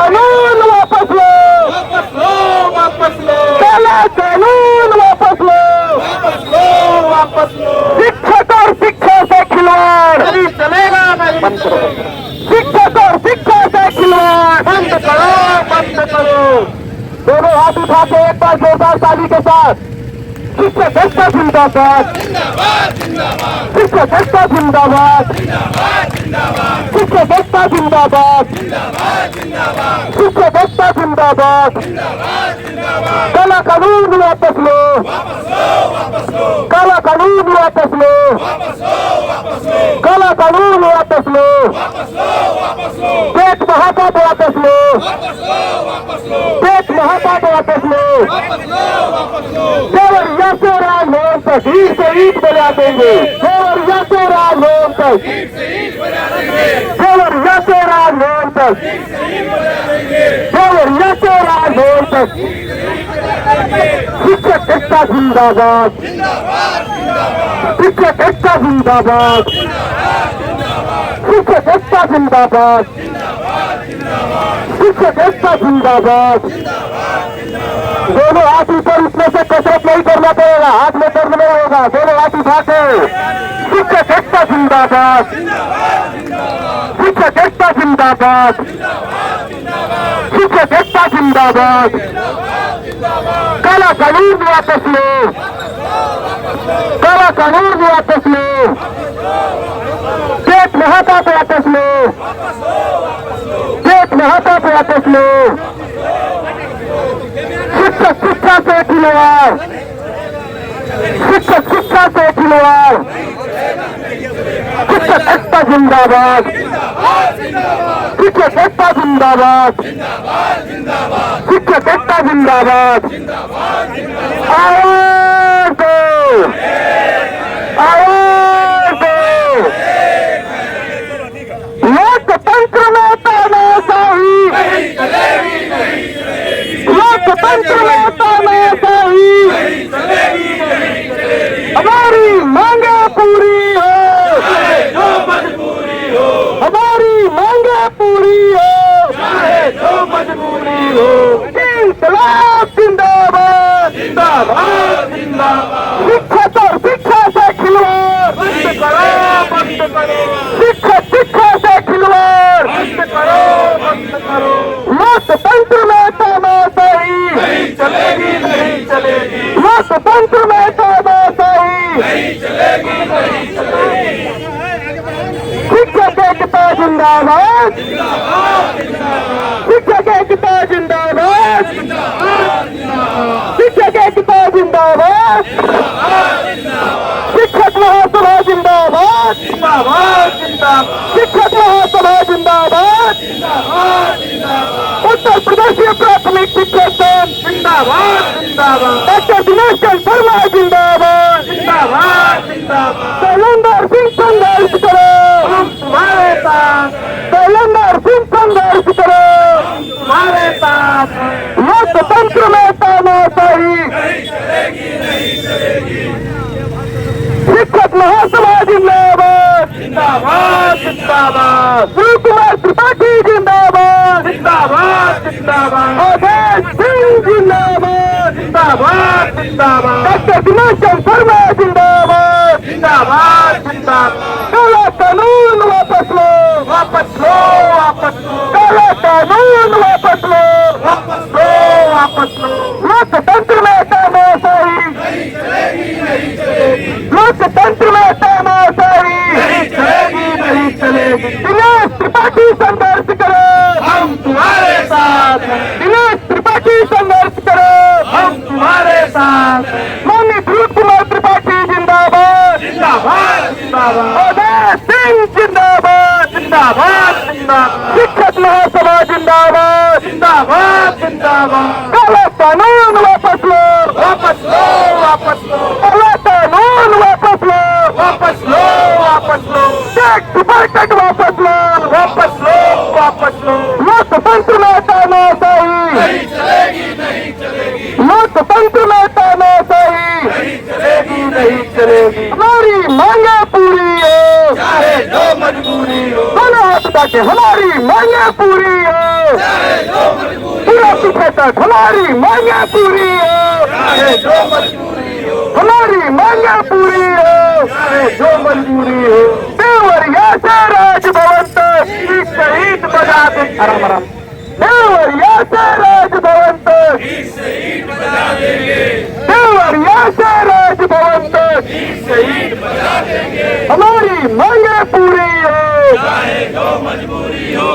कानून वापस लो, वापस लो, वापस लो, काला कानून वापस लो, वापस लो, वापस लो। शिक्षक और शिक्षा से खिलवाड़, नहीं चलेगा, नहीं चलेगा। शिक्षक और शिक्षा से खिलवाड़, बंद करो, बंद करो। दोनों हाथ उठा के एक बार जोरदार ताली के साथ शिक्षक एकता जिंदाबाद, जिंदाबाद, जिंदाबाद, शिक्षक एकता जिंदाबाद, जिंदाबाद, जिंदाबाद, शिक्षक एकता जिंदाबाद, जिंदाबाद, जिंदाबाद, शिक्षक एकता जिंदाबाद, जिंदाबाद, जिंदाबाद। काला कानून वापस लो, वापस लो, वापस लो, काला कानून वापस लो, वापस लो, वापस लो, काला कानून वापस लो, वापस लो, वापस लो, पेट महापाप वापस लो, वापस लो, वापस लो, पेट महापाप वापस लो, वापस लो, वापस लो। देवरिया से राजभवन तक ईट से ईट बजा देंगे, देवरिया से राजभवन तक, ईंट से ईंट बजा देंगे, देवरिया से राजभवन तक, ईंट से ईंट बजा देंगे, देवरिया से राजभवन तक, शिक्षक एकता जिंदाबाद, जिंदाबाद, जिंदाबाद, शिक्षक एकता जिंदाबाद, शिक्षक एकता जिंदाबाद, शिक्षक एकता जिंदाबाद। दोनों हाथ ऊपर उठने से कसरत नहीं करना पड़ेगा, हाथ में दर्द नहीं होगा, दोनों हाथ उठा के शिक्षक एकता जिंदाबाद, शिक्षक एकता जिंदाबाद, शिक्षक एकता जिंदाबाद, काला कानून वापस लो, काला कानून वापस लो, पेट महापाप वापस लो, पेट महापाप वापस लो, शिक्षक शिक्षा से खिलवाड़, शिक्षक शिक्षा से खिलवाड़, शिक्षक एकता जिंदाबाद, शिक्षक एकता जिंदाबाद, शिक्षक एकता जिंदाबाद। आवाज दो, आवाज दो, लोकतंत्र में तानाशाही, नहीं चलेगी, नहीं चलेगी, लोकतंत्र में तानाशाही, नहीं चलेगी, नहीं चलेगी। हमारी मांगे पूरी हो, चाहे जो मजबूरी हो, हमारी मांगे पूरी हो, चाहे जो मजबूरी हो, इंकलाब जिंदाबाद, जिंदाबाद, जिंदाबाद। शिक्षक और शिक्षा से खिलवाड़, बंद करो, बंद करो, शिक्षक शिक्षा से खिलवाड़, बंद करो, बंद करो। लोकतंत्र में तानाशाही, नहीं चलेगी, नहीं चलेगी, लोकतंत्र में तानाशाही, नहीं चलेगी, नहीं चलेगी। शिक्षक एकता जिंदाबाद, शिक्षक एकता जिंदाबाद, शिक्षक एकता जिंदाबाद, शिक्षक महासभा जिंदाबाद, जिंदाबाद, जिंदाबाद, शिक्षक महासभा जिंदाबाद, जिंदाबाद, जिंदाबाद, उत्तर प्रदेश प्राथमिक शिक्षक संघ जिंदाबाद, जिंदाबाद, डॉक्टर दिनेश चंद शर्मा जिंदाबाद, जिंदाबाद, जिंदाबाद। शैलेंद्र सिंह संघर्ष करो, हम तुम्हारे साथ, शैलेंद्र सिंह संघर्ष करो, तुम्हारे साथ हैं। लोकतंत्र में तानाशाही, नहीं चलेगी, नहीं चलेगी, शिक्षक महासभा जिंदाबाद, जिंदाबाद, जिंदाबाद, शिव कुमार त्रिपाठी जिंदाबाद, जिंदाबाद, जिंदाबाद, अवधेश सिंह जिंदाबाद, जिंदाबाद, जिंदाबाद, डॉक्टर दिनेश चंद शर्मा जिंदाबाद, जिंदाबाद, जिंदाबाद। काला कानून वापस लो, वापस लो, वापस लो, काला कानून वापस लो, वापस लो, वापस लो। लोकतंत्र में तानाशाही, नहीं चलेगी, नहीं चलेगी, लोकतंत्र में तानाशाही, नहीं चलेगी, नहीं चलेगी। दिनेश त्रिपाठी संघर्ष करो, हम तुम्हारे साथ हैं, दिनेश त्रिपाठी संघर्ष करो, हम तुम्हारे साथ हैं। माननीय ध्रुव कुमार त्रिपाठी जिंदाबाद, जिंदाबाद, जिंदाबाद, अवधेश सिंह जिंदाबाद, जिंदाबाद, जिंदाबाद, शिक्षक महासभा जिंदाबाद, जिंदाबाद, जिंदाबाद। काला कानून वापस लो, वापस लो, वापस लो, काला कानून वापस लो, वापस लो, वापस लो, टैक्स सुपरकट वापस लो, वापस लो, वापस लो। लोकतंत्र में तानाशाही, नहीं चलेगी, नहीं चलेगी, लोकतंत्र में तानाशाही, नहीं चलेगी, नहीं चलेगी, हमारी मांगे पूरी हो, चाहे जो मजबूरी हो, दोनों पिता की हमारी मांगे पूरी हो, पूरा पीछे तक हमारी मांगे पूरी हो, हमारी मांगे पूरी हो, जो मजबूरी हो। देवरिया से राजभवन तक शहीद बजा दे, आराम आराम। देवरिया से राजभवन तक देवरिया से राजभवन तक हमारी मांगे पूरी हो, चाहे जो मजबूरी हो।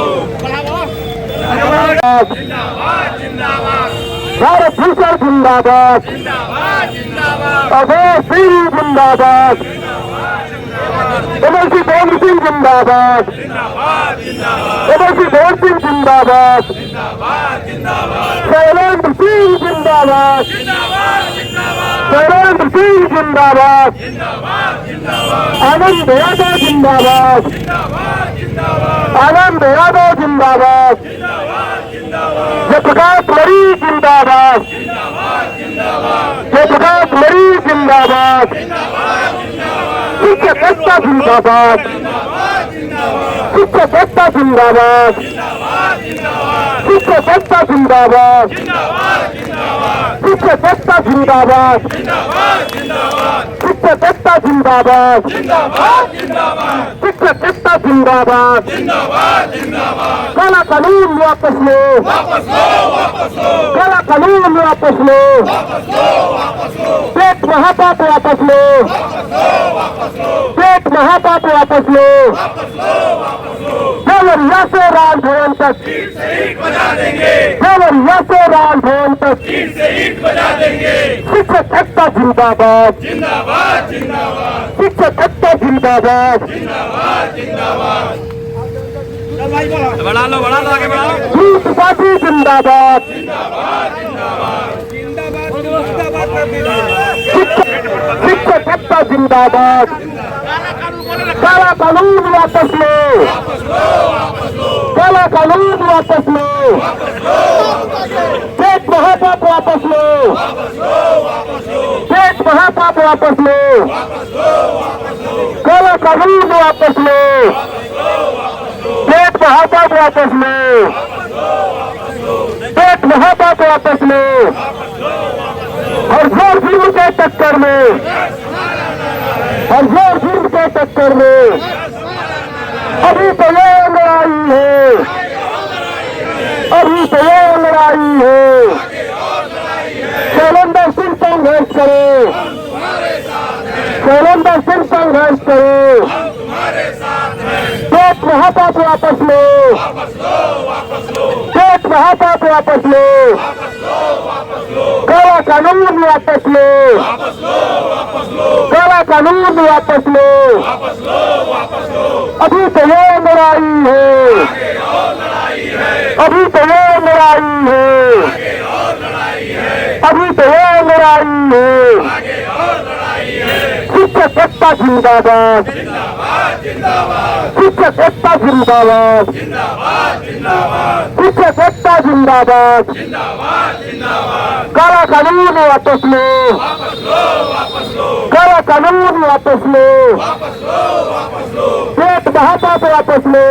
जिंदाबाद जिंदाबाद भारत भूषण जिंदाबाद, जिंदाबाद जिंदाबाद अभय सिंह जिंदाबाद, एमएलसी भोल सिंह जिंदाबाद, जिंदाबाद जिंदाबाद एमएलसी भोल सिंह जिंदाबाद, जिंदाबाद जिंदाबाद शैलेंद्र सिंह जिंदाबाद, जिंदाबाद जिंदाबाद शैलेंद्र सिंह जिंदाबाद, जिंदाबाद जिंदाबाद आनंद यादव जिंदाबाद, जिंदाबाद जिंदाबाद आनंद यादव जिंदाबाद, जिंदाबाद जिंदाबाद जयप्रकाश मरी जिंदाबाद, जिंदाबाद जिंदाबाद जयप्रकाश मरी जिंदाबाद, शिक्षक एकता जिंदाबाद, शिक्षक एकता जिंदाबाद, शिक्षक एकता जिंदाबाद, शिक्षक एकता जिंदाबाद, शिक्षक एकता जिंदाबाद, शिक्षक एकता जिंदाबाद, काला कानून वापस लो, काला कानून वापस लो, पेट महापाप वापस लो, पेट महापाप वापस लो, देवरिया से राजभवन तक, देवरिया से राजभवन तक शिक्षक एकता जिंदाबाद, शिक्षक एकता जिंदाबाद, बढ़ा लो आगे बढ़ा लो। दूध पार्टी जिंदाबाद, शिक्षक एकता जिंदाबाद, काला कानून वापस लो, काला कानून वापस लो, पेट महापाप वापस लो, पेट महापाप वापस लो, काला कानून वापस लो, पेट महापाप वापस लो, पेट महापाप वापस लो, और जोर जुर्म के टक्कर में, और जोर जुर्म के टक्कर में अभी तो ये लड़ाई है, अभी तो ये लड़ाई है। शैलेंद्र सिंह संघर्ष करो, शैलेंद्र सिंह संघर्ष करो, पेट महापाप वापस लो, पेट महापाप वापस लो, काला कानून वापस लो, काला कानून वापस लो, अभी तो ये लड़ाई है, अभी तो ये लड़ाई है, अभी तो ये लड़ाई है। शिक्षक एकता जिंदाबाद, शिक्षक एकता जिंदाबाद, शिक्षक एकता जिंदाबाद, काला कानून वापस लो, काला कानून वापस लो, पेट महापाप वापस लो,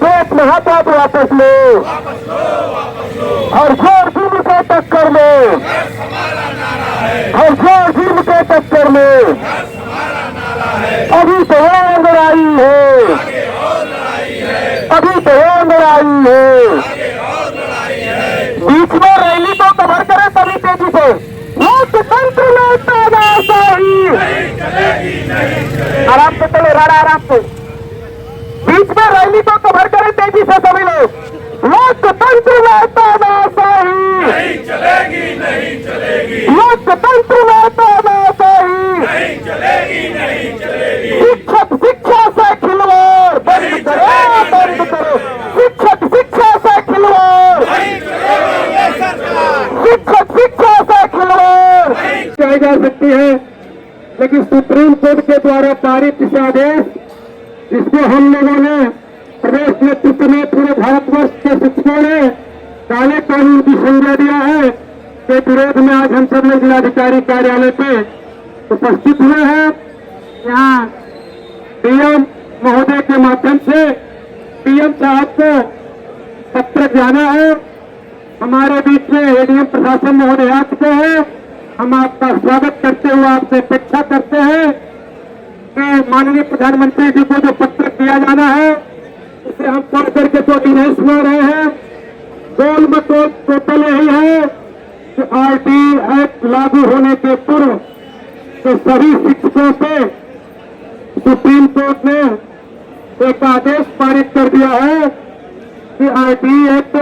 पेट महापाप वापस लो, और जोर जुर्म के टक्कर में, और जोर जुर्म के टक्कर में अभी तो ये लड़ाई है, अभी तो ये लड़ाई है। बीच में रैली तो कवर करे तभी तेजी से, लोकतंत्र में तानाशाही, आराम से चलो राणा, आराम से। बीच में रैली तो कवर करे तेजी से सभी लोग, लोकतंत्र में तानाशाही नहीं चलेगी, नहीं चलेगी, लोकतंत्र में तानाशाही नहीं चलेगी, नहीं चलेगी। शिक्षक शिक्षा से खिलवाड़ बंद करो, बंद करो, शिक्षक शिक्षा से खिलवाड़, शिक्षक शिक्षा से खिलवाड़ की जा सकती है, लेकिन सुप्रीम कोर्ट के द्वारा पारित इस आदेश, जिसको हम लोगों ने प्रदेश नेतृत्व में पूरे भारतवर्ष के शिक्षकों ने काले कानून की संज्ञा दिया है, के विरोध में आज हम सब लोग जिलाधिकारी कार्यालय पे उपस्थित हुए हैं। यहाँ डीएम महोदय के माध्यम से पीएम साहब को पत्र जाना है। हमारे बीच में एडीएम प्रशासन महोदय आ चुके हैं। हम आपका स्वागत करते हुए आपसे अपेक्षा करते हैं कि माननीय प्रधानमंत्री जी को जो पत्र किया जाना है उसे हम पढ़ करके तो नहीं सुना रहे हैं। गोल मटोल टोटल यही है कि आरटी एक्ट लागू होने के पूर्व तो सभी शिक्षकों से सुप्रीम कोर्ट ने एक आदेश पारित कर दिया है कि आरटी एक्ट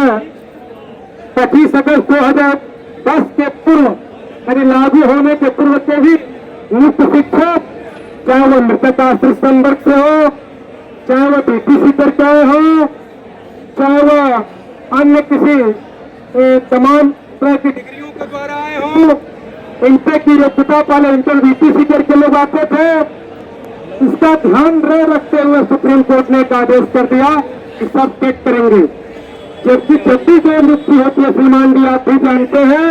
25 अगस्त 2010 के पूर्व यानी लागू होने के पूर्व से ही मुक्त शिक्षक, चाहे वो मृतक आश्रित संवर्ग से हो, चाहे वो बीटीसी करके आए हो, चाहे वो अन्य किसी तमाम तरह की डिग्रियों के द्वारा आए हो, इंटर की योग्यता पहले इंटर बीटीसी करके लोग आते थे। इसका ध्यान रखते हुए सुप्रीम कोर्ट ने एक आदेश कर दिया कि सब चेक करेंगे। जबकि जब भी कोई नियुक्ति होती है श्रीमान जी आप भी जानते हैं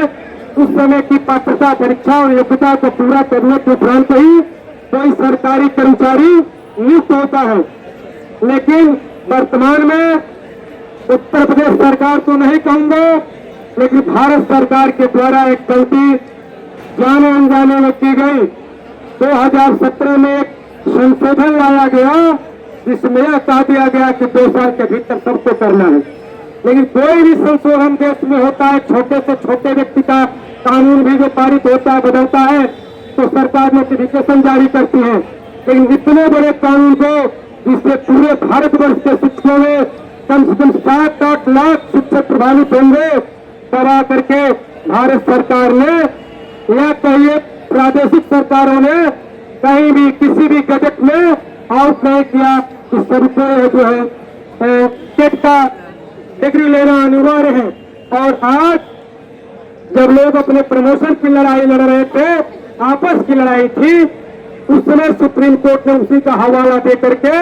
उस समय की पात्रता परीक्षा और योग्यता को पूरा करने के उपरांत ही कोई सरकारी कर्मचारी नियुक्त होता है। लेकिन वर्तमान में उत्तर प्रदेश सरकार तो नहीं कहूंगा, लेकिन भारत सरकार के द्वारा एक गलती जाने अनजाने में की गई। 2017 में एक संशोधन लाया गया जिसमें यह कहा दिया गया कि 2 साल के भीतर सबको करना है। लेकिन कोई भी संशोधन देश में होता है, छोटे से छोटे व्यक्ति का कानून भी जो पारित होता है बदलता है तो सरकार नोटिफिकेशन जारी करती है। लेकिन इतने बड़े कानून को जिससे पूरे भारतवर्ष के शिक्षकों में कम से कम 7-8 लाख शिक्षक प्रभावित होंगे, तब आकर के भारत सरकार ने या कहिए प्रादेशिक सरकारों ने कहीं भी किसी भी गजट में आउट नहीं किया कि सबको जो है टेट का डिग्री लेना अनिवार्य है। और आज जब लोग अपने प्रमोशन की लड़ाई लड़ रहे थे, आपस की लड़ाई थी, उस समय सुप्रीम कोर्ट ने उसी का हवाला दे करके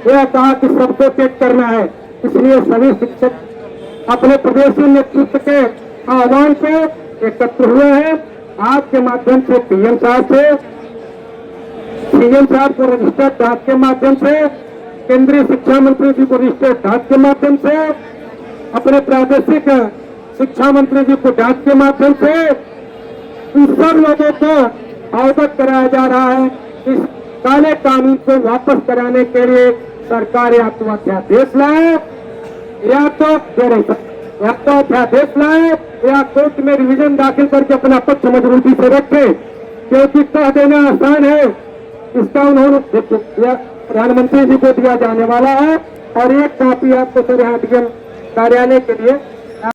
यह कहा कि सबको चेक करना है। इसलिए सभी शिक्षक अपने प्रदेशीय नेतृत्व के आह्वान से एकत्र हुए हैं। आपके माध्यम से पीएम साहब को रजिस्टर्ड डाक के माध्यम से, केंद्रीय शिक्षा मंत्री जी को रजिस्टर्ड डाक के माध्यम से, अपने प्रादेशिक शिक्षा मंत्री जी को डाक के माध्यम से इन सब लोगों को अवगत कराया जा रहा है। इस काले कानून को वापस कराने के लिए सरकार या तो अध्यादेश लाए या तो अध्यादेश लाए या कोर्ट में रिवीजन दाखिल करके अपना पक्ष मजबूती से रखे, क्योंकि कह देना आसान है। इसका उन्होंने प्रधानमंत्री जी को दिया जाने वाला है और एक कॉपी आपको यहाँ डीएम कार्यालय के लिए